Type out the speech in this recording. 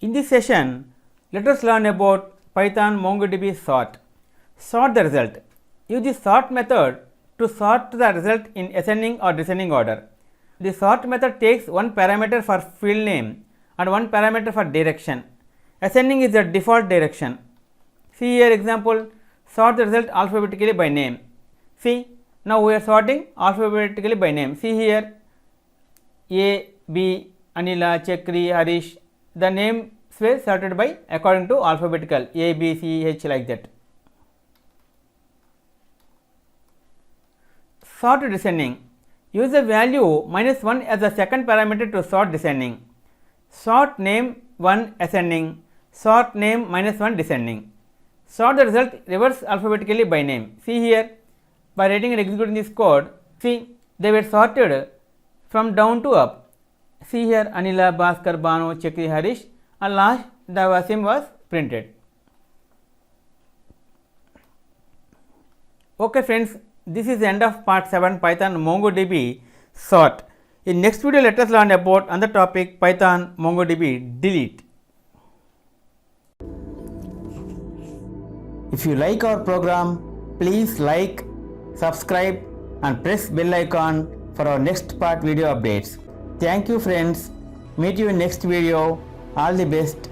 In this session, let us learn about Python MongoDB sort. Sort the result. Use the sort method to sort the result in ascending or descending order. The sort method takes one parameter for field name and one parameter for direction. Ascending is the default direction. See here example, sort the result alphabetically by name. See, now we are sorting alphabetically by name. See here A, B, Anila, Chakri, Harish, the names were sorted by according to alphabetical A, B, C, H like that. Sort descending. Use the value -1 as the second parameter to sort descending. Sort name 1 ascending, sort name -1 descending. Sort the result reverse alphabetically by name. See here, by writing and executing this code, see they were sorted from down to up. See here Anila, Bhaskar, Banu, Chakri, Harish, and last the Wasim was printed. Okay friends, this is the end of part 7 Python MongoDB sort. In next video, let us learn about another topic Python MongoDB delete. If you like our program, please like, subscribe and press bell icon for our next part video updates. Thank you friends. Meet you in next video. All the best.